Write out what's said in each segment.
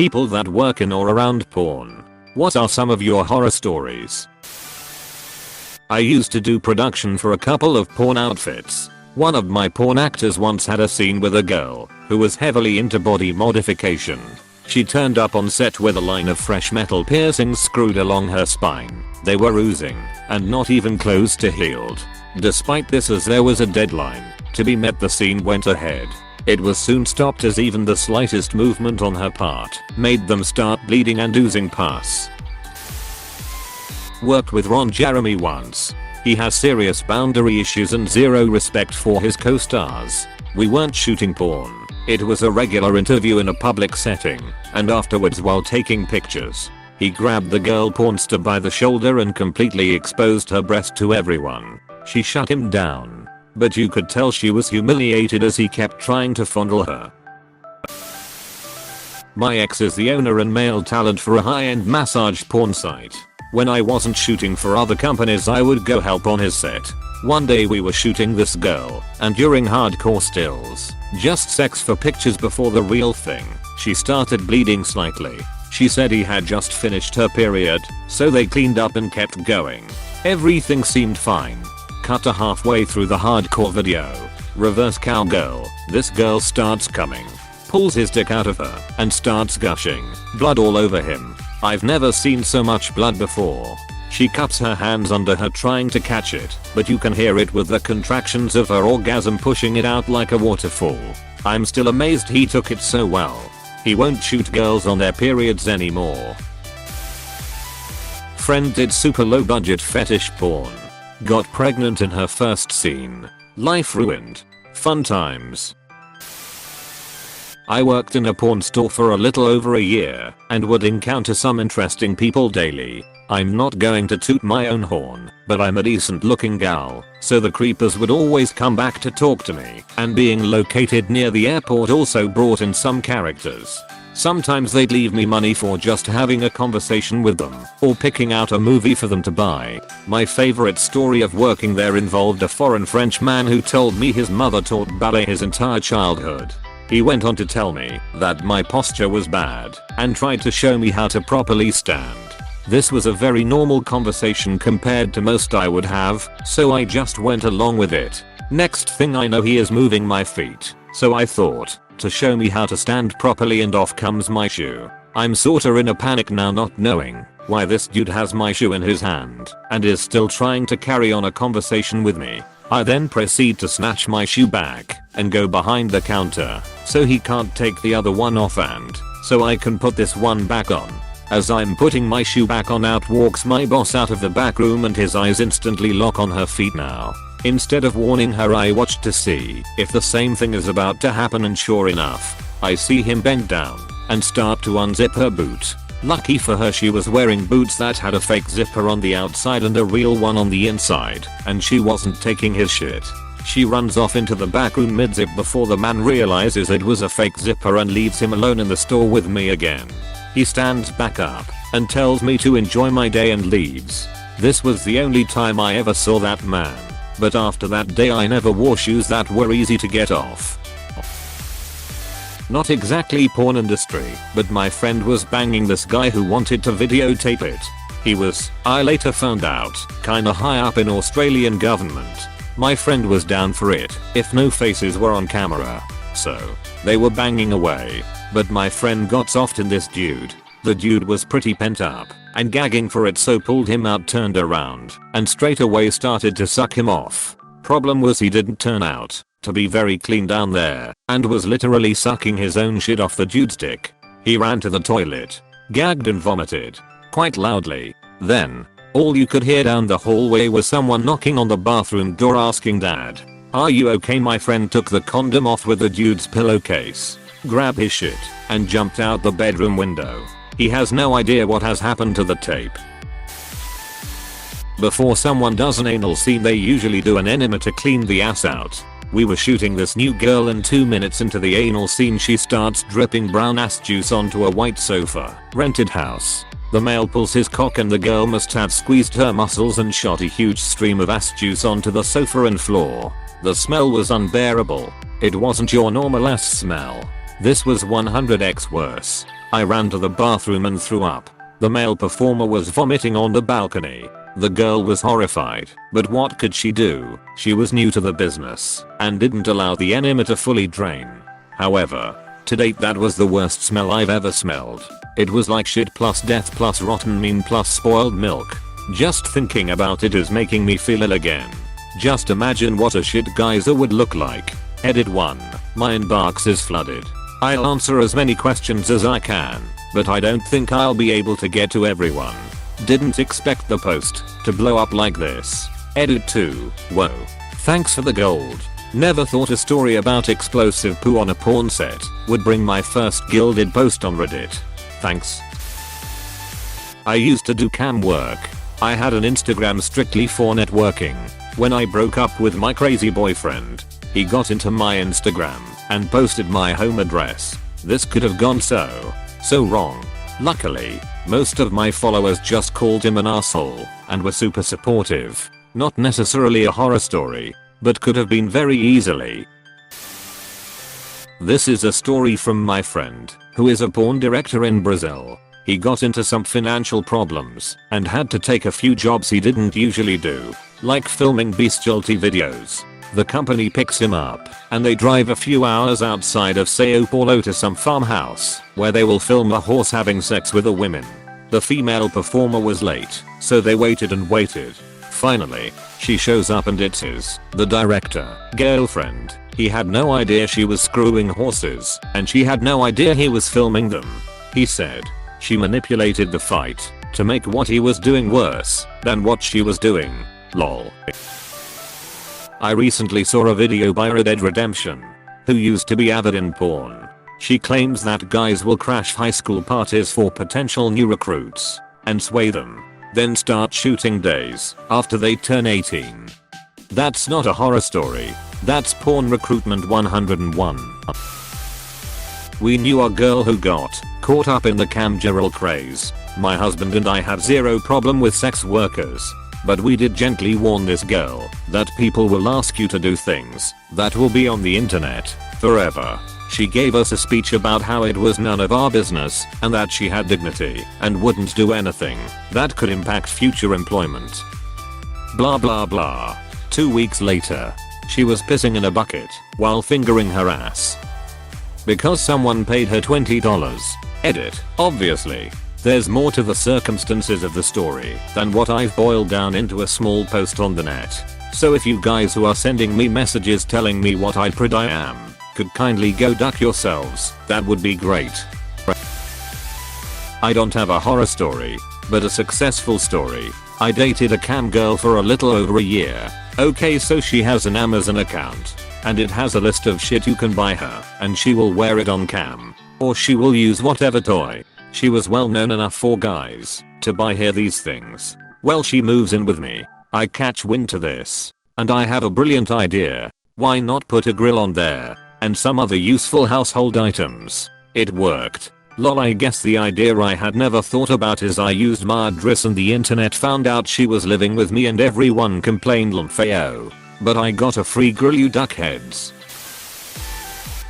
people that work in or around porn. What are some of your horror stories? I used to do production for a couple of porn outfits. One of my porn actors once had a scene with a girl who was heavily into body modification. She turned up on set with a line of fresh metal piercings screwed along her spine. They were oozing and not even close to healed. Despite this, as there was a deadline to be met, the scene went ahead. It was soon stopped as even the slightest movement on her part made them start bleeding and oozing pus. Worked with Ron Jeremy once. He has serious boundary issues and zero respect for his co-stars. We weren't shooting porn. It was a regular interview in a public setting, and afterwards, while taking pictures, he grabbed the girl porn star by the shoulder and completely exposed her breast to everyone. She shut him down, but you could tell she was humiliated as he kept trying to fondle her. My ex is the owner and male talent for a high-end massage porn site. When I wasn't shooting for other companies, I would go help on his set. One day we were shooting this girl, and during hardcore stills, just sex for pictures before the real thing, she started bleeding slightly. She said he had just finished her period, so they cleaned up and kept going. Everything seemed fine. Cut to halfway through the hardcore video. Reverse cowgirl. This girl starts coming, pulls his dick out of her, and starts gushing blood all over him. I've never seen so much blood before. She cups her hands under her trying to catch it, but you can hear it with the contractions of her orgasm pushing it out like a waterfall. I'm still amazed he took it so well. He won't shoot girls on their periods anymore. Friend did super low budget fetish porn. Got pregnant in her first scene. Life ruined. Fun times. I worked in a porn store for a little over a year and would encounter some interesting people daily. I'm not going to toot my own horn, but I'm a decent looking gal, so the creepers would always come back to talk to me, and being located near the airport also brought in some characters. Sometimes they'd leave me money for just having a conversation with them, or picking out a movie for them to buy. My favorite story of working there involved a foreign French man who told me his mother taught ballet his entire childhood. He went on to tell me that my posture was bad and tried to show me how to properly stand. This was a very normal conversation compared to most I would have, so I just went along with it. Next thing I know, he is moving my feet, so I thought, to show me how to stand properly, and off comes my shoe. I'm sorta in a panic now, not knowing why this dude has my shoe in his hand and is still trying to carry on a conversation with me. I then proceed to snatch my shoe back and go behind the counter so he can't take the other one off, and so I can put this one back on. As I'm putting my shoe back on, out walks my boss out of the back room, and his eyes instantly lock on her feet now. Instead of warning her, I watched to see if the same thing is about to happen, and sure enough, I see him bend down and start to unzip her boot. Lucky for her, she was wearing boots that had a fake zipper on the outside and a real one on the inside, and she wasn't taking his shit. She runs off into the back room mid-zip before the man realizes it was a fake zipper and leaves him alone in the store with me again. He stands back up and tells me to enjoy my day and leaves. This was the only time I ever saw that man, but after that day I never wore shoes that were easy to get off. Not exactly porn industry, but my friend was banging this guy who wanted to videotape it. He was, I later found out, kinda high up in Australian government. My friend was down for it if no faces were on camera. So, they were banging away, but my friend got soft in this dude. The dude was pretty pent up and gagging for it, so pulled him out, turned around, and straight away started to suck him off. Problem was, he didn't turn out to be very clean down there and was literally sucking his own shit off the dude's dick. He ran to the toilet, gagged and vomited quite loudly. Then, all you could hear down the hallway was someone knocking on the bathroom door asking, "Dad, are you okay?" My friend took the condom off with the dude's pillowcase, grabbed his shit, and jumped out the bedroom window. He has no idea what has happened to the tape. Before someone does an anal scene, they usually do an enema to clean the ass out. We were shooting this new girl, and 2 minutes into the anal scene she starts dripping brown ass juice onto a white sofa. Rented house. The male pulls his cock and the girl must have squeezed her muscles and shot a huge stream of ass juice onto the sofa and floor. The smell was unbearable. It wasn't your normal ass smell. This was 100x worse. I ran to the bathroom and threw up. The male performer was vomiting on the balcony. The girl was horrified, but what could she do? She was new to the business and didn't allow the enema to fully drain. However, to date that was the worst smell I've ever smelled. It was like shit plus death plus rotten meat plus spoiled milk. Just thinking about it is making me feel ill again. Just imagine what a shit geyser would look like. Edit 1. My inbox is flooded. I'll answer as many questions as I can, but I don't think I'll be able to get to everyone. Didn't expect the post to blow up like this. Edit 2. Whoa. Thanks for the gold. Never thought a story about explosive poo on a porn set would bring my first gilded post on Reddit. Thanks. I used to do cam work. I had an Instagram strictly for networking. When I broke up with my crazy boyfriend, he got into my Instagram and posted my home address. This could have gone so wrong. Luckily, most of my followers just called him an asshole and were super supportive. Not necessarily a horror story, but could have been very easily. This is a story from my friend, who is a porn director in Brazil. He got into some financial problems and had to take a few jobs he didn't usually do, like filming bestiality videos. The company picks him up and they drive a few hours outside of Sao Paulo to some farmhouse where they will film a horse having sex with a woman. The female performer was late, so they waited and waited. Finally, she shows up and it's the director, girlfriend. He had no idea she was screwing horses and she had no idea he was filming them. He said she manipulated the fight to make what he was doing worse than what she was doing. Lol. I recently saw a video by Red Dead Redemption, who used to be avid in porn. She claims that guys will crash high school parties for potential new recruits and sway them, then start shooting days after they turn 18. That's not a horror story, that's porn recruitment 101. We knew a girl who got caught up in the camgirl craze. My husband and I have zero problem with sex workers. But we did gently warn this girl that people will ask you to do things that will be on the internet forever. She gave us a speech about how it was none of our business and that she had dignity and wouldn't do anything that could impact future employment. Blah blah blah. 2 weeks later, she was pissing in a bucket while fingering her ass. Because someone paid her $20. Edit. Obviously. There's more to the circumstances of the story than what I've boiled down into a small post on the net. So if you guys who are sending me messages telling me what I am could kindly go duck yourselves, that would be great. I don't have a horror story, but a successful story. I dated a cam girl for a little over a year. Okay, so she has an Amazon account and it has a list of shit you can buy her and she will wear it on cam, or she will use whatever toy. She was well known enough for guys to buy her these things. Well, she moves in with me. I catch wind to this, and I have a brilliant idea. Why not put a grill on there and some other useful household items? It worked. Lol, I guess the idea I had never thought about is I used my address and the internet found out she was living with me and everyone complained LMFAO. But I got a free grill, you duckheads.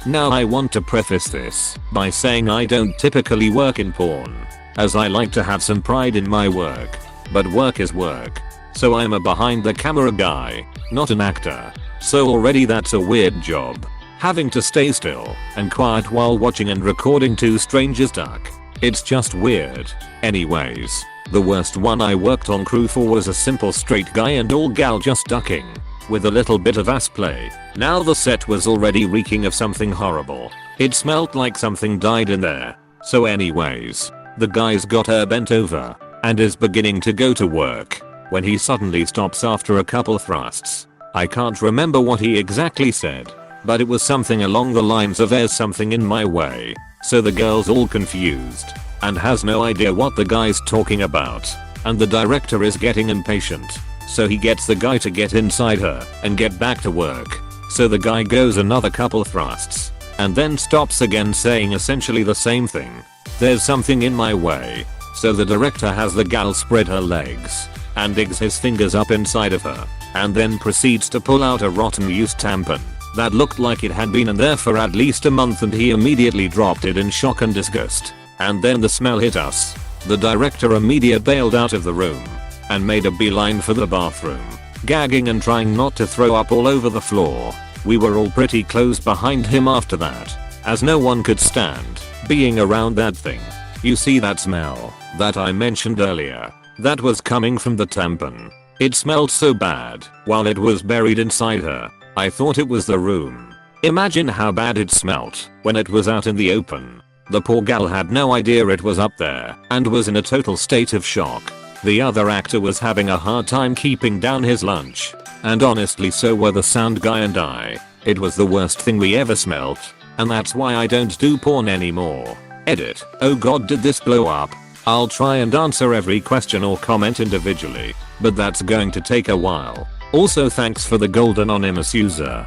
Now I want to preface this by saying I don't typically work in porn, as I like to have some pride in my work. But work is work. So I'm a behind the camera guy, not an actor. So already that's a weird job. Having to stay still and quiet while watching and recording two strangers duck. It's just weird. Anyways, the worst one I worked on crew for was a simple straight guy and all gal just ducking, with a little bit of ass play. Now the set was already reeking of something horrible. It smelled like something died in there. So anyways, the guy's got her bent over and is beginning to go to work when he suddenly stops after a couple thrusts. I can't remember what he exactly said, but it was something along the lines of "there's something in my way." So the girl's all confused and has no idea what the guy's talking about, and the director is getting impatient. So he gets the guy to get inside her and get back to work. So the guy goes another couple thrusts and then stops again, saying essentially the same thing. "There's something in my way." So the director has the gal spread her legs and digs his fingers up inside of her and then proceeds to pull out a rotten used tampon that looked like it had been in there for at least a month, and he immediately dropped it in shock and disgust. and then the smell hit us. The director immediately bailed out of the room and made a beeline for the bathroom, gagging and trying not to throw up all over the floor. We were all pretty close behind him after that, as no one could stand being around that thing. You see that smell that I mentioned earlier? That was coming from the tampon. It smelled so bad while it was buried inside her. I thought it was the room. Imagine how bad it smelt when it was out in the open. The poor gal had no idea it was up there and was in a total state of shock. The other actor was having a hard time keeping down his lunch, and honestly so were the sound guy and I. It was the worst thing we ever smelt, and that's why I don't do porn anymore. Edit. Oh god, did this blow up? I'll try and answer every question or comment individually, but that's going to take a while. Also thanks for the gold anonymous user.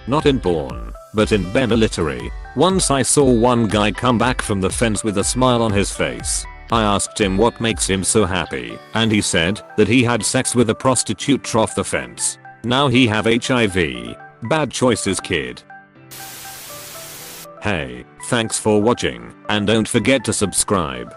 Not in porn, but in military. Once I saw one guy come back from the fence with a smile on his face. I asked him what makes him so happy, and he said that he had sex with a prostitute off the fence. Now he have HIV. Bad choices, kid. Hey, thanks for watching, and don't forget to subscribe.